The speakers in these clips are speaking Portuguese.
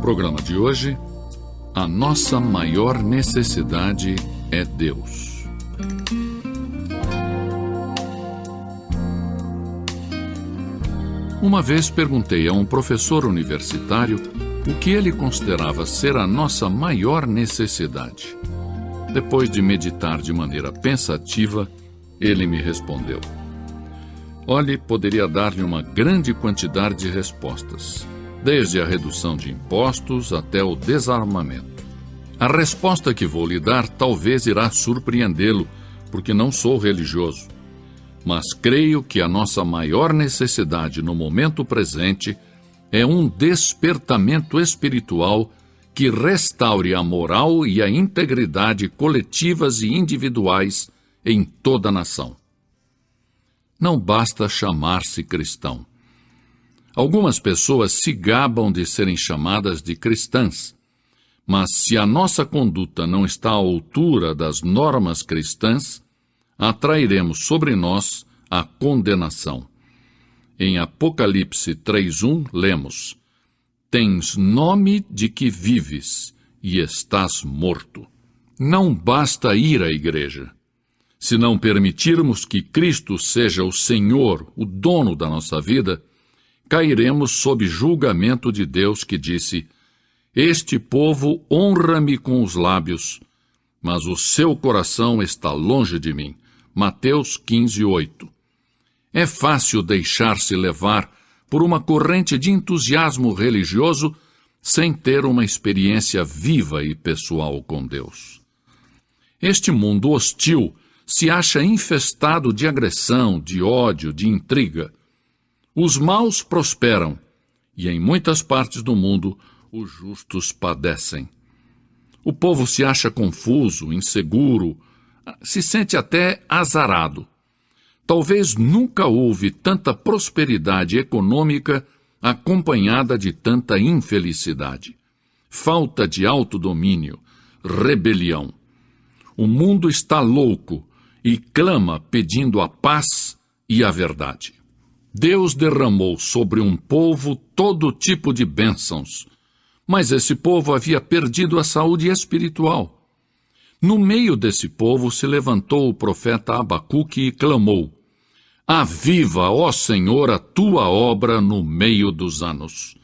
programa de hoje, a nossa maior necessidade é Deus. Uma vez perguntei a um professor universitário o que ele considerava ser a nossa maior necessidade. Depois de meditar de maneira pensativa, ele me respondeu: olhe, poderia dar-lhe uma grande quantidade de respostas, desde a redução de impostos até o desarmamento. A resposta que vou lhe dar talvez irá surpreendê-lo, porque não sou religioso. Mas creio que a nossa maior necessidade no momento presente é um despertamento espiritual que restaure a moral e a integridade coletivas e individuais em toda a nação. Não basta chamar-se cristão. Algumas pessoas se gabam de serem chamadas de cristãs, mas se a nossa conduta não está à altura das normas cristãs, atrairemos sobre nós a condenação. Em Apocalipse 3:1, lemos: tens nome de que vives e estás morto. Não basta ir à igreja. Se não permitirmos que Cristo seja o Senhor, o dono da nossa vida, cairemos sob julgamento de Deus que disse: este povo honra-me com os lábios, mas o seu coração está longe de mim. Mateus 15:8. É fácil deixar-se levar por uma corrente de entusiasmo religioso sem ter uma experiência viva e pessoal com Deus. Este mundo hostil se acha infestado de agressão, de ódio, de intriga. Os maus prosperam, e em muitas partes do mundo os justos padecem. O povo se acha confuso, inseguro, se sente até azarado. Talvez nunca houve tanta prosperidade econômica acompanhada de tanta infelicidade. Falta de autodomínio, rebelião. O mundo está louco e clama pedindo a paz e a verdade. Deus derramou sobre um povo todo tipo de bênçãos, mas esse povo havia perdido a saúde espiritual. No meio desse povo se levantou o profeta Abacuque e clamou: aviva, ó Senhor, a tua obra no meio dos anos.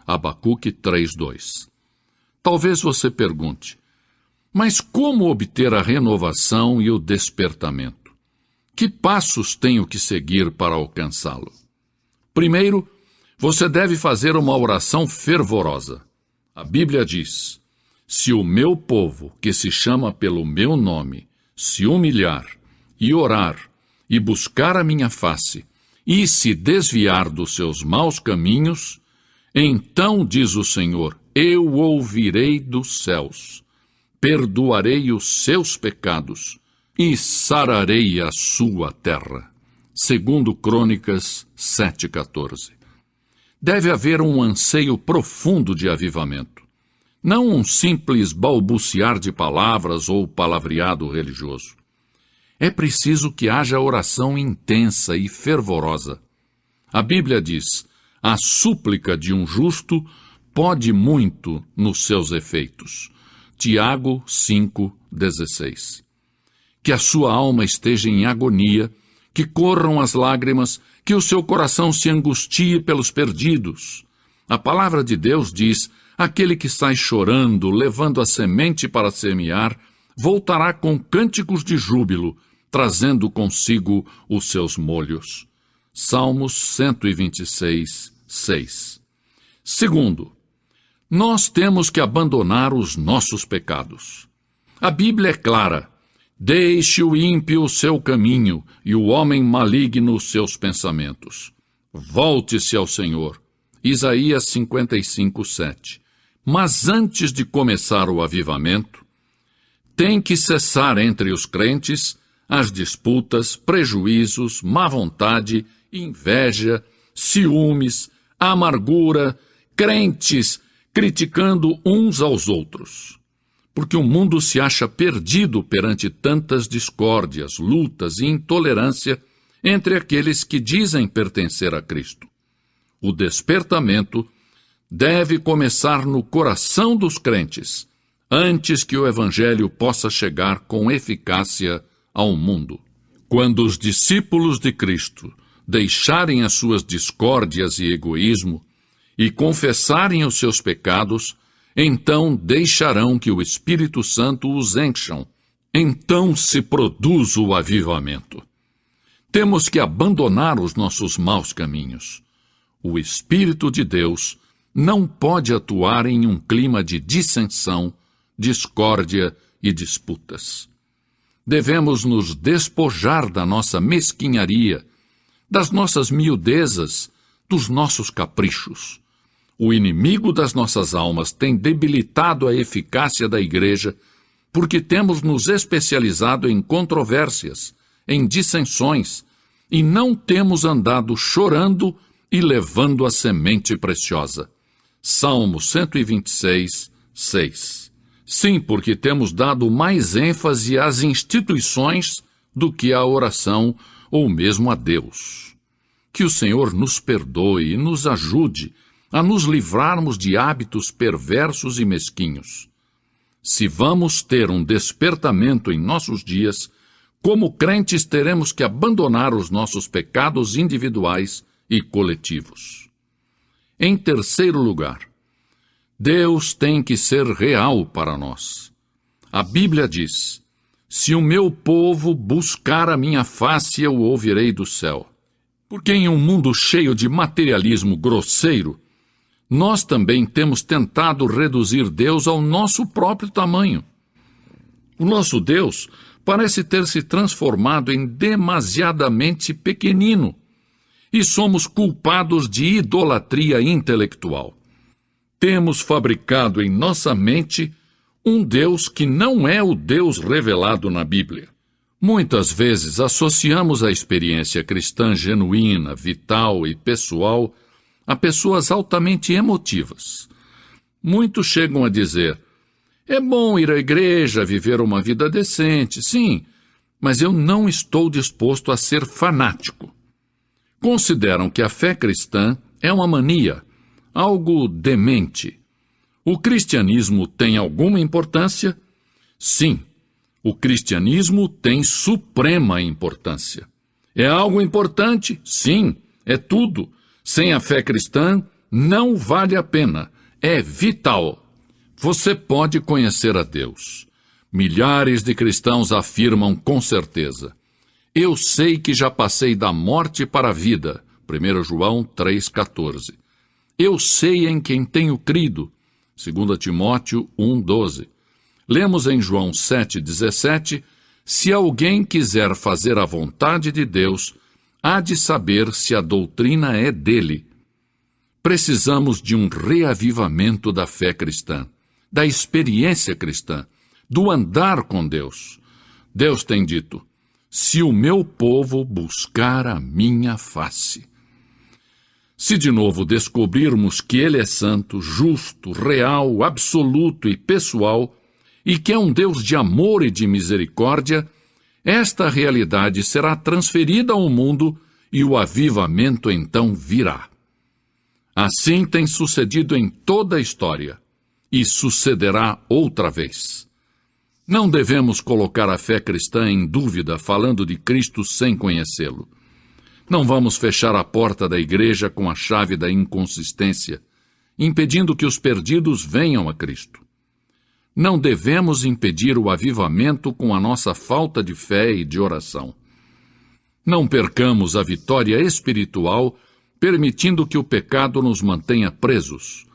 Abacuque 3:2. Talvez você pergunte: mas como obter a renovação e o despertamento? Que passos tenho que seguir para alcançá-lo? Primeiro, você deve fazer uma oração fervorosa. A Bíblia diz: se o meu povo, que se chama pelo meu nome, se humilhar e orar e buscar a minha face e se desviar dos seus maus caminhos, então, diz o Senhor, eu ouvirei dos céus, perdoarei os seus pecados e sararei a sua terra. Segundo Crônicas 7:14. Deve haver um anseio profundo de avivamento, não um simples balbuciar de palavras ou palavreado religioso. É preciso que haja oração intensa e fervorosa. A Bíblia diz: a súplica de um justo pode muito nos seus efeitos. Tiago 5:16. Que a sua alma esteja em agonia, que corram as lágrimas, que o seu coração se angustie pelos perdidos. A palavra de Deus diz: aquele que sai chorando, levando a semente para semear, voltará com cânticos de júbilo, trazendo consigo os seus molhos. Salmos 126:6. Segundo, nós temos que abandonar os nossos pecados. A Bíblia é clara: deixe o ímpio o seu caminho e o homem maligno os seus pensamentos. Volte-se ao Senhor. Isaías 55:7. Mas antes de começar o avivamento, tem que cessar entre os crentes as disputas, prejuízos, má vontade, inveja, ciúmes, amargura, crentes criticando uns aos outros. Porque o mundo se acha perdido perante tantas discórdias, lutas e intolerância entre aqueles que dizem pertencer a Cristo. O despertamento deve começar no coração dos crentes, antes que o Evangelho possa chegar com eficácia ao mundo. Quando os discípulos de Cristo deixarem as suas discórdias e egoísmo e confessarem os seus pecados, então deixarão que o Espírito Santo os encham. Então se produz o avivamento. Temos que abandonar os nossos maus caminhos. O Espírito de Deus não pode atuar em um clima de dissensão, discórdia e disputas. Devemos nos despojar da nossa mesquinharia, das nossas miudezas, dos nossos caprichos. O inimigo das nossas almas tem debilitado a eficácia da igreja porque temos nos especializado em controvérsias, em dissensões, e não temos andado chorando e levando a semente preciosa. Salmo 126, 6. Sim, porque temos dado mais ênfase às instituições do que à oração ou mesmo a Deus. Que o Senhor nos perdoe e nos ajude a nos livrarmos de hábitos perversos e mesquinhos. Se vamos ter um despertamento em nossos dias, como crentes teremos que abandonar os nossos pecados individuais e coletivos. Em terceiro lugar, Deus tem que ser real para nós. A Bíblia diz: se o meu povo buscar a minha face, eu o ouvirei do céu. Porque em um mundo cheio de materialismo grosseiro, nós também temos tentado reduzir Deus ao nosso próprio tamanho. O nosso Deus parece ter se transformado em demasiadamente pequenino, e somos culpados de idolatria intelectual. Temos fabricado em nossa mente um Deus que não é o Deus revelado na Bíblia. Muitas vezes associamos a experiência cristã genuína, vital e pessoal a pessoas altamente emotivas. Muitos chegam a dizer: é bom ir à igreja, viver uma vida decente, sim, mas eu não estou disposto a ser fanático. Consideram que a fé cristã é uma mania, algo demente. O cristianismo tem alguma importância? Sim, o cristianismo tem suprema importância. É algo importante? Sim, é tudo. Sem a fé cristã, não vale a pena. É vital. Você pode conhecer a Deus. Milhares de cristãos afirmam com certeza: eu sei que já passei da morte para a vida. 1 João 3,14. Eu sei em quem tenho crido. 2 Timóteo 1,12. Lemos em João 7,17: se alguém quiser fazer a vontade de Deus, há de saber se a doutrina é dele. Precisamos de um reavivamento da fé cristã, da experiência cristã, do andar com Deus. Deus tem dito: se o meu povo buscar a minha face. Se de novo descobrirmos que Ele é santo, justo, real, absoluto e pessoal, e que é um Deus de amor e de misericórdia, esta realidade será transferida ao mundo e o avivamento então virá. Assim tem sucedido em toda a história, e sucederá outra vez. Não devemos colocar a fé cristã em dúvida falando de Cristo sem conhecê-lo. Não vamos fechar a porta da igreja com a chave da inconsistência, impedindo que os perdidos venham a Cristo. Não devemos impedir o avivamento com a nossa falta de fé e de oração. Não percamos a vitória espiritual, permitindo que o pecado nos mantenha presos.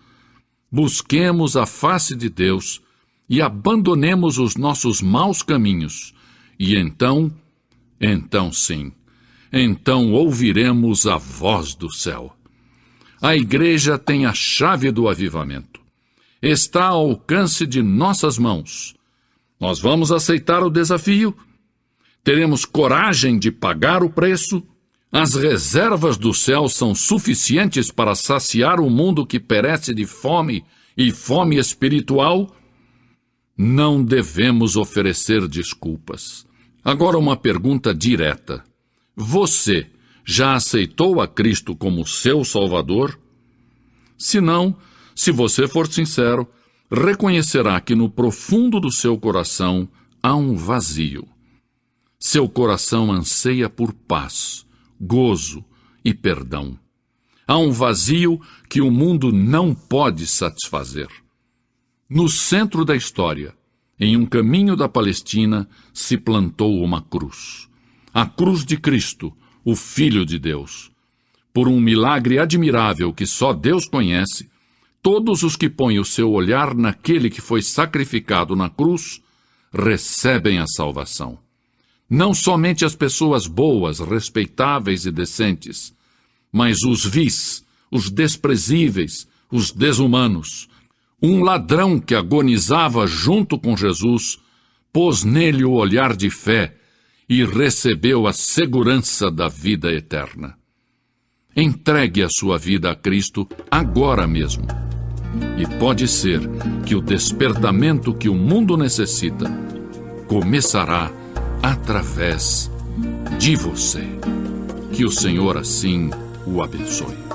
Busquemos a face de Deus e abandonemos os nossos maus caminhos, e então sim, então ouviremos a voz do céu. A igreja tem a chave do avivamento. Está ao alcance de nossas mãos. Nós vamos aceitar o desafio? Teremos coragem de pagar o preço? As reservas do céu são suficientes para saciar o mundo que perece de fome e fome espiritual? Não devemos oferecer desculpas. Agora uma pergunta direta. Você já aceitou a Cristo como seu Salvador? Se não, Se você for sincero, reconhecerá que no profundo do seu coração há um vazio. Seu coração anseia por paz, gozo e perdão. Há um vazio que o mundo não pode satisfazer. No centro da história, em um caminho da Palestina, se plantou uma cruz. A cruz de Cristo, o Filho de Deus. Por um milagre admirável que só Deus conhece, todos os que põem o seu olhar naquele que foi sacrificado na cruz recebem a salvação. Não somente as pessoas boas, respeitáveis e decentes, mas os vis, os desprezíveis, os desumanos. Um ladrão que agonizava junto com Jesus pôs nele o olhar de fé e recebeu a segurança da vida eterna. Entregue a sua vida a Cristo agora mesmo. E pode ser que o despertamento que o mundo necessita começará através de você. Que o Senhor assim o abençoe.